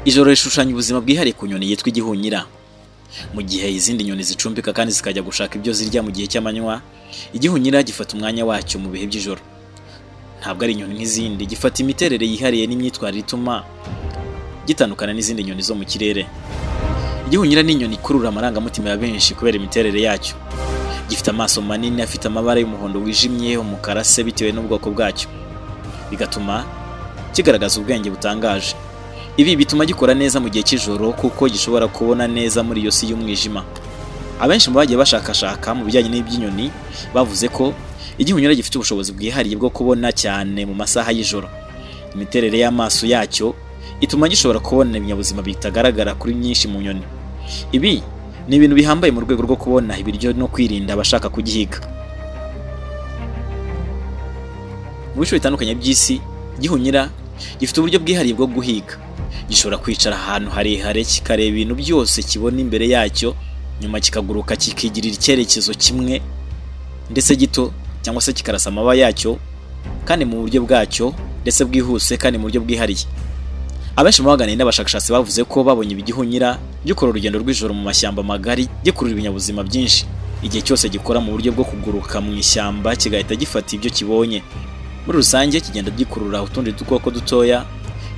Ijoro rishushanya ubuzima bwihariye ku nyoni yitwa igihunyira. Mu gihe izindi nyoni zicumbika kandi zikajya gushaka ibyo zirya mu gihe cy'amanywa, igihunyira gifata umwanya wacyo mu bihe by'ijoro. Ntabwo ari inyoni nk'izindi, gifata imiterere yihariye n'imyitwarire ituma gitandukana n'izindi nyoni zo mu kirere. Igihunyira ni inyoni ikurura amarangamutima ya benshi kubera imiterere yacyo. Gifite amaso manini afite amabara y'umuhondo wijimye, umukara se bitewe n'ubwoko bwacyo, bigatuma kigaragaza ubwenge butangaje. Ibi bituma gikora neza mu gihe cy'ijoro kuko gishobora kubona neza muri iyo si y'umwijima. Abenshi mu bagiye bashakashaka mu bijyanye n'iby'inyoni bavuze ko igihunyira gifite ubushobozi bwihariye bwo kubona cyane mu masaha y'ijoro. Imiterere y'amaso yacyo ituma gishobora kubona ibinyabuzima bitagaragara kuri nyinshi mu nyoni. Ibi ni ibintu bihambaye mu rwego rwo kubona ibiryo no kwirinda abashaka kugihiga. Mu bice bitandukanye by'isi, igihunyira gifite uburyo bwihariye bwo guhiga. Gishobora kwicara ahantu harehare kikareba ibintu byose kibona imbere yacyo, nyuma kikaguruka kikigirira icyerekezo kimwe ndetse gito, cyangwa se kikarasa amababa yacyo kandi mu buryo bwacyo ndetse bwihuse kandi mu buryo bwihariye. Abenshi mu baganiriye n'abashakashatsi bavuze ko babonye igihunyira gikora urugendo rw'ijoro mu mashyamba magari gikurura ibinyabuzima byinshi. Igihe cyose gikora mu buryo bwo kuguruka mu ishyamba kigahita gifata ibyo kibonye. Muri rusange kigenda gikurura utundi dukoko dutoya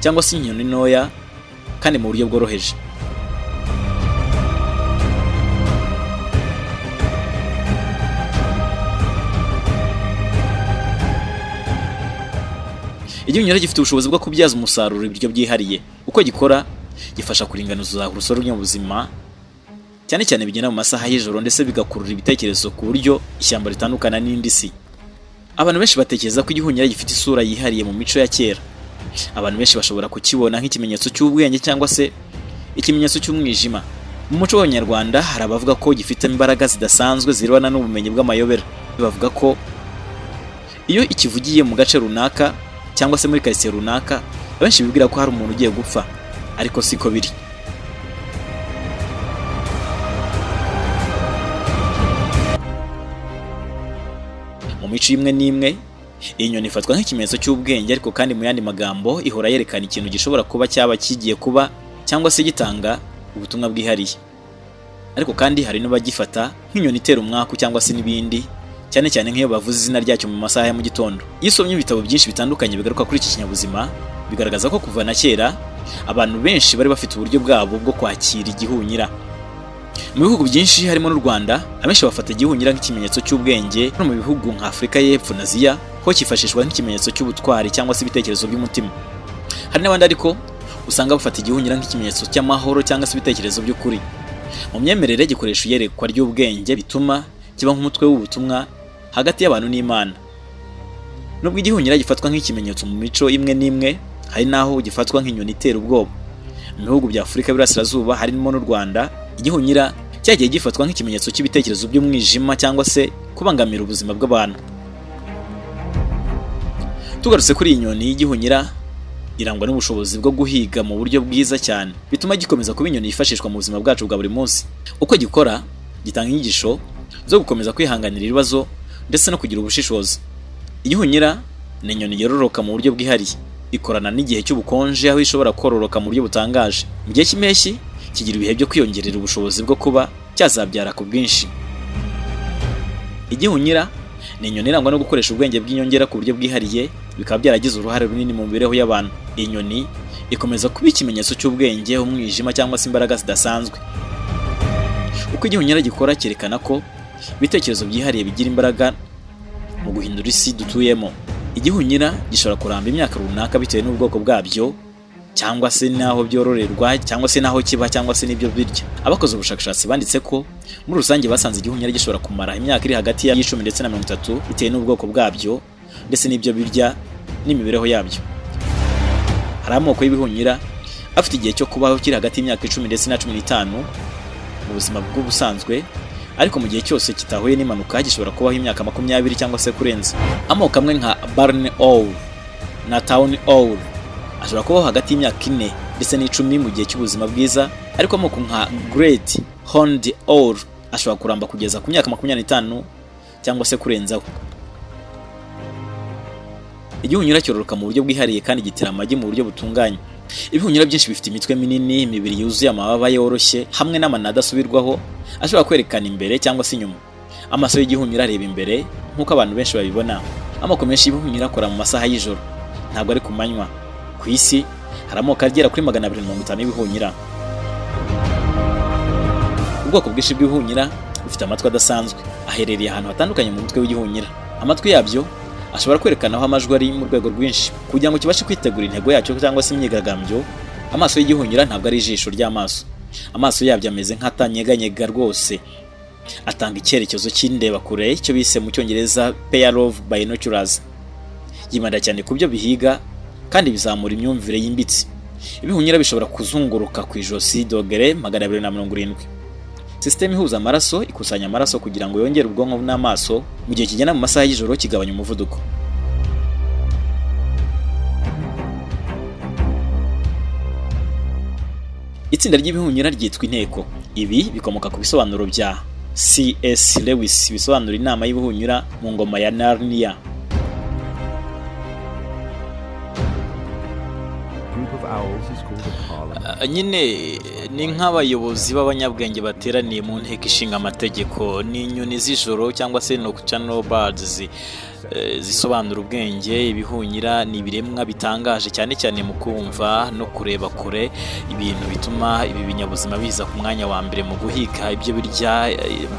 cyangwa se inyoni ntoya kandi mu buryo bworoheje. Igihunyira gifite ubushobozi bwo kubyaza umusaruro ibiryo byihariye. Uko gikora gifasha kuringaniza urusobe rw'ubuzima, cyane cyane bigenda mu masaha y'ijoro ndetse bigakurura ibitekerezo ku buryo ishyamba ritandukana n'indi si. Abantu benshi batekereza ko igihunyira gifite isura yihariye mu mico ya kera. Abantu benshi bashobora kukibona nk'ikimenyetso cy'ubwenge cyangwa se ikimenyetso cy'umwijima. Mu muco w'Abanyarwanda hari abavuga ko gifite imbaraga zidasanzwe zirebana n'ubumenyi bw'amayobera. Bavuga ko iyo ikivugiye mu gace runaka cyangwa se muri karitsiye runaka, abenshi bibwira ko hari umuntu ugiye gupfa, ariko siko biri. Mu mico imwe n'imwe, iyi nyoni ifatwa nk'ikimenyetso cy'ubwenge, ariko kandi mu yandi magambo ihora yerekana ikintu gishobora kuba cyaba kigiye kuba cyangwa se gitanga ubutumwa bwihariye. Ariko kandi hari n'abagifata nk'inyoni itera umwaku cyangwa se n'ibindi, cyane cyane nk'iyo bavuze izina ryacyo mu masaha ya mu gitondo. Iyo usomye ibitabo byinshi bitandukanye bigaruka kuri iki kinyabuzima, bigaragaza ko kuva na kera abantu benshi bari bafite uburyo bwabo bwo kwakira igihunyira. Mu bihugu byinshi harimo n'u Rwanda, abenshi bafata igihunyira nk'ikimenyetso cy'ubwenge. No mu bihugu nka Afurika y'Epfo na Aziya ho cyifashishwa nk'ikimenyetso cy'ubutwari cyangwa se ibitekerezo by'umutima. Hari n'abandi ariko usanga bafata igihunyira nk'ikimenyetso cy'amahoro cyangwa se ibitekerezo by'ukuri. Mu myemerere gikoresha iyerekwa ry'ubwenge bituma kiba nk'umutwe w'ubutumwa hagati y'abantu n'Imana. Nubwo igihunyira gifatwa nk'ikimenyetso mu mico imwe n'imwe, hari naho gifatwa nk'inyoni itera ubwoba. Mu bihugu bya Afurika y'Iburasirazuba harimo n'u Rwanda, igihunyira cyagiye gifatwa nk'ikimenyetso cy'ibitekerezo by'umwijima cyangwa se kubangamira ubuzima bw'abantu. Tugarutse kuri iyi nyoni y'igihunyira, irangwa n'ubushobozi bwo guhiga mu buryo bwiza cyane, bituma gikomeza kuba inyoni yifashishwa mu buzima bwacu bwa buri munsi. Uko gikora gitanga inyigisho zo gukomeza kwihanganira ibibazo ndetse no kugira ubushishozi. Igihunyira ni inyoni yororoka mu buryo bwihariye, ikorana n'igihe cy'ubukonje aho ishobora kororoka mu buryo butangaje. Mu gihe cy'impeshyi kigira ibihe byo kwiyongerera ubushobozi bwo kuba cyazabyara ku bwinshi. Igihunyira ni inyoni irangwa no gukoresha ubwenge bw'inyongera ku buryo bwihariye, bikaba byaragize uruhare runini mu mibereho y'abantu. Iyi nyoni ikomeza kuba ikimenyetso cy'ubwenge, umwijima cyangwa se imbaraga zidasanzwe. Uko igihunyira gikora cyerekana ko ibitekerezo byihariye bigira imbaraga mu guhindura isi dutuyemo. Igihunyira gishobora kuramba imyaka runaka bitewe n'ubwoko bwabyo, cyangwa se n'aho byororerwa, cyangwa se n'aho kiba, cyangwa se n'ibyo birya. Abakoze ubushakashatsi banditse ko muri rusange basanze igihunyira gishobora kumara imyaka iri hagati ya 10 ndetse na 30 bitewe n'ubwoko bwabyo ndetse n'ibyo birya n'imibereho yabyo. Hari amoko y'ibihunyira afite igihe cyo kubaho kiri hagati y'imyaka 10 ndetse na 15 mu buzima bw'ubusanzwe, ariko mu gihe cyose kitahuye n'impanuka gishobora kubaho imyaka 20 cyangwa se kurenza. Amoko amwe nka barn owl na town owl ashobora kubaho hagati y'imyaka 4 ndetse n'10 mu gihe cy'ubuzima bwiza, ariko amoko nka great horned owl ashobora kuramba kugeza ku myaka 25 cyangwa se kurenzaho. Igihunyira cyororoka mu buryo bwihariye kandi gitera amagi mu buryo butunganye. Ibihunyira byinshi bifite imitwe minini, imibiri yuzuye amababa yoroshye hamwe n'amano adasubirwaho ashobora kwerekana imbere cyangwa se inyuma. Amaso y'igihunyira areba imbere nk'uko abantu benshi babibona. Amoko menshi y'ibihunyira akora mu masaha y'ijoro, ntabwo ari ku manywa. Ku isi hari amoko agera kuri 250 y'ibihunyira. Ubwoko bwinshi bw'ibihunyira bufite amatwi adasanzwe, aherereye ahantu hatandukanye mu mutwe w'igihunyira. Amatwi yabyo ashobora kwerekana aho amajwi ari mu rwego rwinshi kugira ngo kibashe kwitegura intego yacyo cyangwa se imyigaragambyo. Amaso y'igihunyira ntabwo ari ijisho ry'amaso. Amaso yabyo ameze nk'atanyeganyega rwose, atanga icyerekezo cy'indeba kure, icyo bise mu Cyongereza pair of binoculars. Yibanda cyane ku byo bihiga kandi bizamura imyumvire yimbitse. Ibihunyira bishobora kuzunguruka ku ijosi dogere 270. System ihuza amaraso ikusanya amaraso kugira ngo yongere ubwonko n'amaso mu gihe kigena mu masaha y'ijoro kigabanya umuvuduko. Itsinda ry'ibihunyira ryitwa inteko. Ibi bikomoka ku bisobanuro bya C.S. Lewis bisobanura inama y'ibihunyira mu ngoma ya Narnia. Nyine ni nk'abayobozi b'abanyabwenge bateraniye mu nteko ishinga amategeko. Ni inyoni z'ijoro cyangwa se nocturnal birds zisobanura ubwenge. Ibihunyira ni ibiremwa bitangaje cyane cyane mu kumva no kureba kure, ibintu bituma ibi binyabuzima biza ku mwanya wa mbere mu guhiga ibyo birya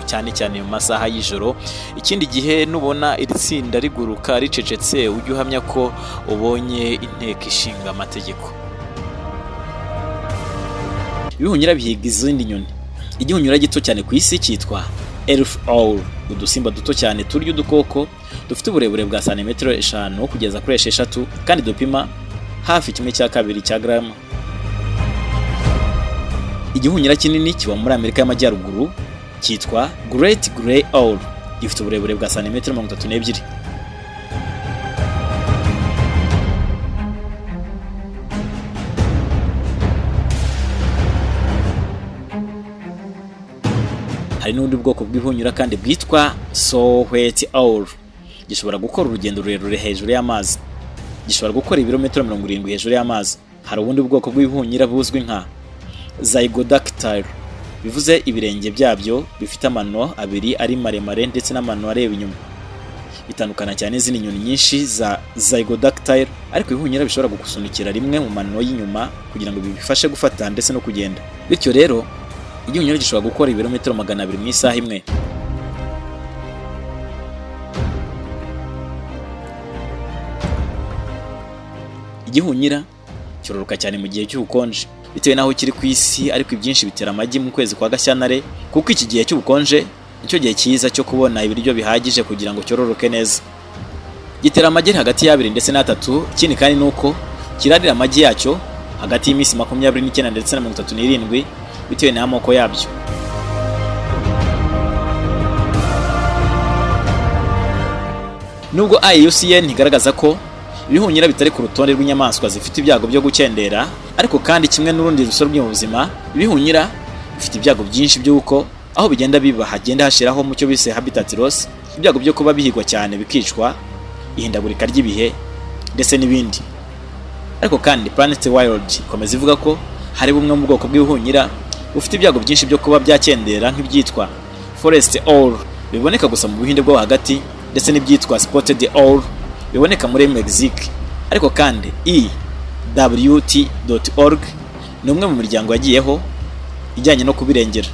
cyane cyane mu masaha y'ijoro. Ikindi gihe nubona iri tsinda riguruka ricecetse, ujye uhamya ko ubonye inteko ishinga amategeko. Ibihunyira bihiga izindi nyoni. Igihunyira gito cyane ku isi cyitwa elf owl, udusimba duto cyane turya udukoko dufite uburebure bwa santimetero 5 kugeza kuri 6 kandi dupima hafi 1/2 cya grama. Igihunyira kinini kiba muri Amerika y'Amajyaruguru cyitwa Great Grey Owl, gifite uburebure bwa santimetero 32. Hari n'undi bwoko bw'ibihunyira kandi bwitwa Saw-Whet Owl. Gishobora gukora urugendo rurerure hejuru y'amazi. Gishobora gukora ibirometero 70 hejuru y'amazi. Hari ubundi bwoko bw'ibihunyira buzwi nka Zygodactyl, bivuze ibirenge byabyo bifite amano abiri ari maremare ndetse n'amano areba inyuma. Bitandukana cyane n'izindi nyoni nyinshi za Zygodactyl, ariko ibihunyira bishobora gukusunikira rimwe mu mano y'inyuma kugira ngo bibifashe gufata ndetse no kugenda. Bityo rero igihunyira gishobora gukora ibirometero 200 mu isaha imwe. Igihunyira cyororoka cyane mu gihe cy'ubukonje bitewe naho kiri ku isi, ariko ibyinshi bitera amagi mu kwezi kwa Gashyantare kuko iki gihe cy'ubukonje nicyo gihe cyiza cyo kubona ibiryo bihagije kugira ngo cyororoke neza. Gitera amagi hagati ya 2 ndetse na 3. Ikindi kandi nuko kirarira amagi yacyo hagati y'iminsi 29 ndetse na 37 bitewe n'amoko yabyo. Nubwo IUCN igaragaza ko ibihunyira bitari ku rutonde rw'inyamaswa zifite ibyago byo gukendera, ariko kandi kimwe n'urundi rusoro rw'ubuzima, ibihunyira bifite ibyago byinshi by'uko aho bigenda biba hagenda hashiraho mu cyo bise habitat loss, ibyago byo kuba bihigwa cyane bikicwa, ihindagurika ry'ibihe ndetse n'ibindi. Ariko kandi Planet Wild ikomeza ivuga ko hari bumwe mu bwoko bw'ibihunyira ufite ibyago byinshi byo kuba byakendera nk'ibyitwa Forest Owl biboneka gusa mu Buhinde bwo hagati, ndetse n'ibyitwa Spotted Owl biboneka muri Mexique. Ariko kandi EWT.org ni umwe mu miryango yagiyeho ijyanye no kubirengera.